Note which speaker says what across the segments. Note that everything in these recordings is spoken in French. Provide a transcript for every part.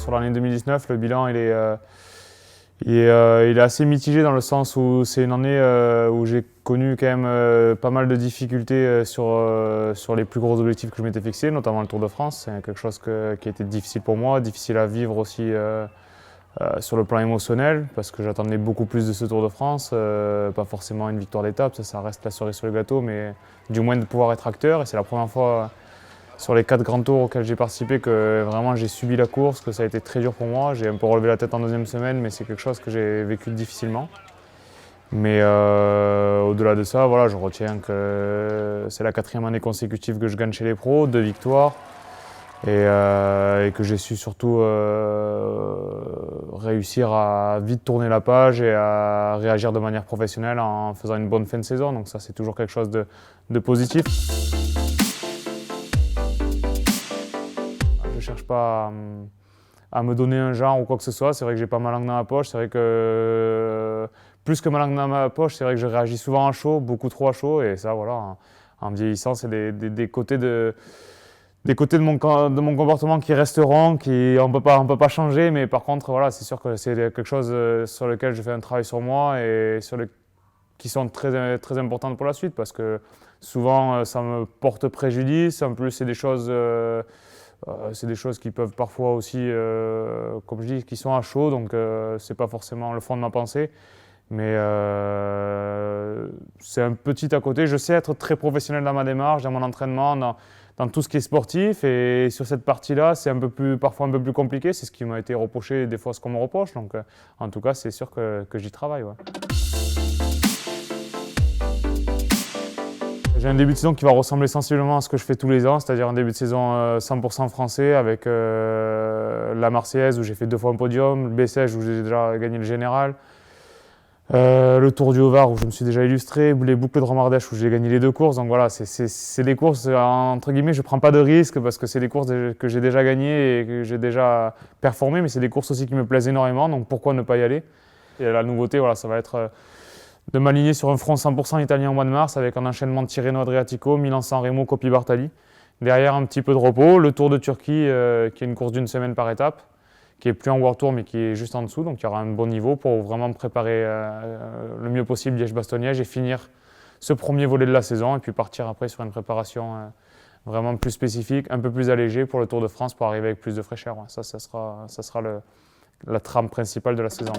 Speaker 1: sur l'année 2019, le bilan il est assez mitigé dans le sens où c'est une année où j'ai connu quand même pas mal de difficultés sur les plus gros objectifs que je m'étais fixés, notamment le Tour de France. C'est quelque chose qui a été difficile pour moi, difficile à vivre aussi sur le plan émotionnel, parce que j'attendais beaucoup plus de ce Tour de France, pas forcément une victoire d'étape, ça reste la cerise sur le gâteau, mais du moins de pouvoir être acteur. Et c'est la première fois sur les 4 grands tours auxquels j'ai participé que vraiment j'ai subi la course, que ça a été très dur pour moi. J'ai un peu relevé la tête en deuxième semaine, mais c'est quelque chose que j'ai vécu difficilement. Mais au-delà de ça, voilà, je retiens que c'est la 4e année consécutive que je gagne chez les pros, 2 victoires, et que j'ai su surtout réussir à vite tourner la page et à réagir de manière professionnelle en faisant une bonne fin de saison. Donc ça, c'est toujours quelque chose de positif. Je ne cherche pas à me donner un genre ou quoi que ce soit. C'est vrai que j'ai pas ma langue dans ma poche. C'est vrai que plus que ma langue dans ma poche, c'est vrai que je réagis souvent à chaud, beaucoup trop à chaud. Et ça, voilà, en vieillissant, c'est des côtés de mon comportement qui resteront, on peut pas changer. Mais par contre, voilà, c'est sûr que c'est quelque chose sur lequel je fais un travail sur moi et qui sont très, très importantes pour la suite, parce que souvent, ça me porte préjudice. En plus, c'est des choses qui peuvent parfois aussi, comme je dis, qui sont à chaud, donc c'est pas forcément le fond de ma pensée. Mais c'est un petit à côté. Je sais être très professionnel dans ma démarche, dans mon entraînement, dans tout ce qui est sportif. Et sur cette partie-là, c'est parfois un peu plus compliqué. C'est ce qui m'a été reproché, des fois ce qu'on me reproche. Donc en tout cas, c'est sûr que j'y travaille. Ouais. J'ai un début de saison qui va ressembler sensiblement à ce que je fais tous les ans, c'est-à-dire un début de saison 100% français avec la Marseillaise où j'ai fait 2 fois un podium, le Bessèges où j'ai déjà gagné le général, le Tour du Haut-Var où je me suis déjà illustré, les boucles de Romardèche où j'ai gagné les 2 courses. Donc voilà, c'est des courses, entre guillemets, je ne prends pas de risques parce que c'est des courses que j'ai déjà gagnées et que j'ai déjà performé, mais c'est des courses aussi qui me plaisent énormément, donc pourquoi ne pas y aller? Et la nouveauté, voilà, ça va être de m'aligner sur un front 100% italien au mois de mars avec un enchaînement de Tirreno-Adriatico, Milan-San Remo, Coppi-Bartali. Derrière, un petit peu de repos, le Tour de Turquie qui est une course d'une semaine par étape, qui est plus en World Tour mais qui est juste en dessous, donc il y aura un bon niveau pour vraiment me préparer le mieux possible Liège-Bastogne-Liège et finir ce premier volet de la saison et puis partir après sur une préparation vraiment plus spécifique, un peu plus allégée pour le Tour de France pour arriver avec plus de fraîcheur. Ça sera la trame principale de la saison.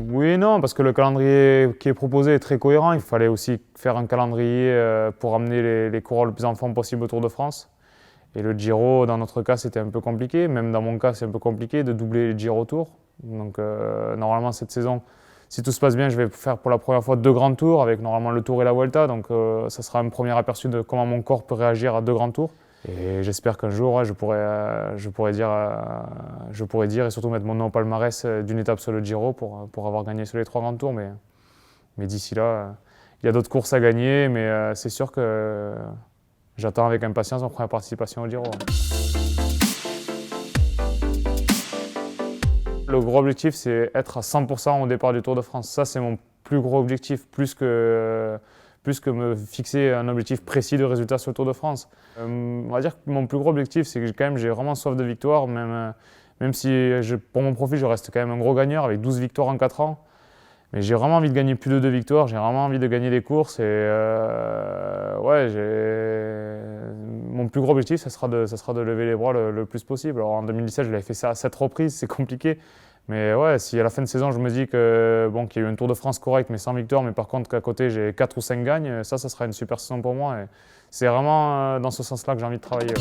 Speaker 1: Oui et non, parce que le calendrier qui est proposé est très cohérent. Il fallait aussi faire un calendrier pour amener les coureurs le plus en forme possible au Tour de France. Et le Giro, dans notre cas, c'était un peu compliqué. Même dans mon cas, c'est un peu compliqué de doubler le Giro Tour. Donc normalement, cette saison, si tout se passe bien, je vais faire pour la première fois 2 grands tours, avec normalement le Tour et la Vuelta. Donc ça sera un premier aperçu de comment mon corps peut réagir à 2 grands tours. Et j'espère qu'un jour, je pourrai dire et surtout mettre mon nom au palmarès d'une étape sur le Giro pour avoir gagné sur les 3 grands tours. Mais d'ici là, il y a d'autres courses à gagner, mais c'est sûr que j'attends avec impatience ma première participation au Giro. Le gros objectif, c'est être à 100% au départ du Tour de France. Ça, c'est mon plus gros objectif, plus que me fixer un objectif précis de résultat sur le Tour de France. On va dire que mon plus gros objectif, c'est que j'ai vraiment soif de victoire, même si pour mon profil, je reste quand même un gros gagneur avec 12 victoires en 4 ans. Mais j'ai vraiment envie de gagner plus de 2 victoires, j'ai vraiment envie de gagner des courses. Et mon plus gros objectif, ça sera de lever les bras le plus possible. Alors en 2017, je l'avais fait ça à 7 reprises, c'est compliqué. Mais ouais, si à la fin de saison, je me dis qu'il y a eu un Tour de France correct, mais sans victoire, mais par contre qu'à côté, j'ai 4 ou 5 gagnes, ça sera une super saison pour moi. Et c'est vraiment dans ce sens-là que j'ai envie de travailler. Ouais.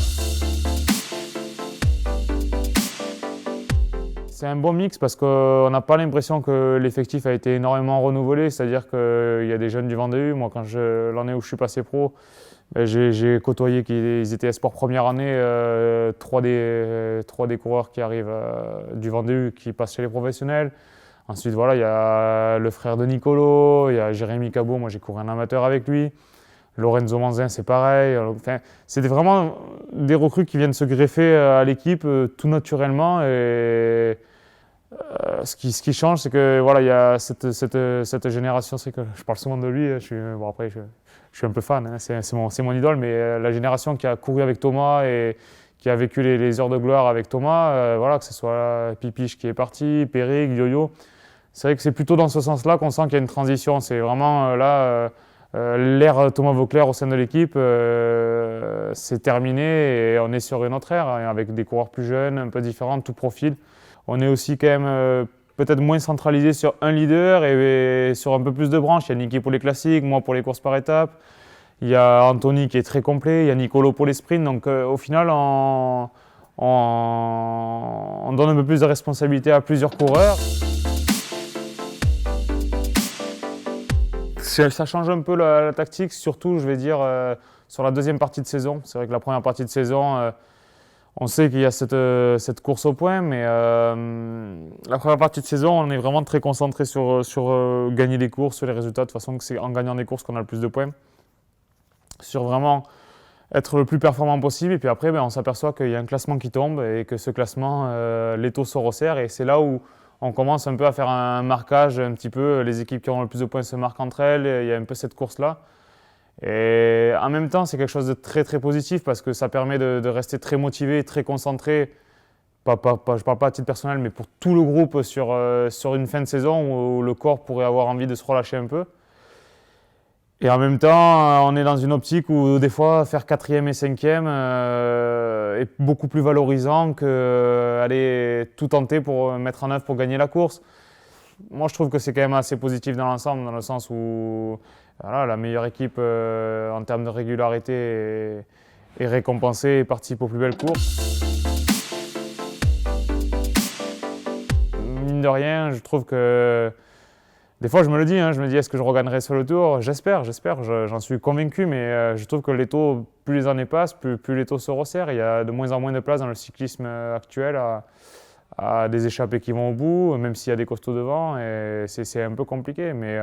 Speaker 1: C'est un bon mix parce qu'on n'a pas l'impression que l'effectif a été énormément renouvelé, c'est-à-dire qu'il y a des jeunes du Vendée U. Moi, l'année où je suis passé pro, j'ai côtoyé qu'ils étaient espoirs première année, 3 des coureurs qui arrivent du Vendée U qui passent chez les professionnels. Ensuite, voilà, il y a le frère de Nicolo, il y a Jérémy Cabot, moi j'ai couru un amateur avec lui. Lorenzo Manzin, c'est pareil. Enfin, c'est vraiment des recrues qui viennent se greffer à l'équipe tout naturellement. Et ce qui change, c'est que voilà, il y a cette génération. C'est que je parle souvent de lui. Après, je je suis un peu fan, hein, c'est mon idole, mais la génération qui a couru avec Thomas et qui a vécu les heures de gloire avec Thomas, voilà, que ce soit Pipiche qui est parti, Péric, Yo-Yo, c'est vrai que c'est plutôt dans ce sens-là qu'on sent qu'il y a une transition. C'est vraiment là, l'ère Thomas Voeckler au sein de l'équipe, c'est terminé et on est sur une autre ère, hein, avec des coureurs plus jeunes, un peu différents, tout profil. On est aussi quand même peut-être moins centralisé sur un leader et sur un peu plus de branches. Il y a Niki pour les classiques, moi pour les courses par étapes. Il y a Anthony qui est très complet, il y a Nicolo pour les sprints. Donc au final, on donne un peu plus de responsabilité à plusieurs coureurs. Ça change un peu la tactique, surtout je vais dire sur la deuxième partie de saison. C'est vrai que la première partie de saison, on sait qu'il y a cette course au point, mais la première partie de saison, on est vraiment très concentré sur gagner les courses, sur les résultats. De toute façon, c'est en gagnant des courses qu'on a le plus de points. Sur vraiment être le plus performant possible. Et puis après, on s'aperçoit qu'il y a un classement qui tombe et que ce classement, l'étau se resserre. Et c'est là où on commence un peu à faire un marquage, un petit peu. Les équipes qui ont le plus de points se marquent entre elles. Il y a un peu cette course-là. Et en même temps, c'est quelque chose de très très positif parce que ça permet de rester très motivé, très concentré. Je ne parle pas à titre personnel, mais pour tout le groupe sur une fin de saison où le corps pourrait avoir envie de se relâcher un peu. Et en même temps, on est dans une optique où des fois, faire 4e et 5e est beaucoup plus valorisant qu'aller tout tenter pour mettre en œuvre pour gagner la course. Moi, je trouve que c'est quand même assez positif dans l'ensemble, dans le sens où voilà, la meilleure équipe en termes de régularité est récompensée et participe aux plus belles courses. Mine de rien, je trouve que des fois, je me le dis, hein, je me dis, est-ce que je regagnerai sur le Tour? J'espère, j'en suis convaincu, mais je trouve que l'étau, plus les années passent, plus l'étau se resserre. Il y a de moins en moins de place dans le cyclisme actuel à des échappées qui vont au bout, même s'il y a des costauds devant, et c'est un peu compliqué, mais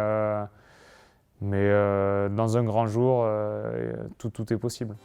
Speaker 1: dans un grand jour, tout est possible.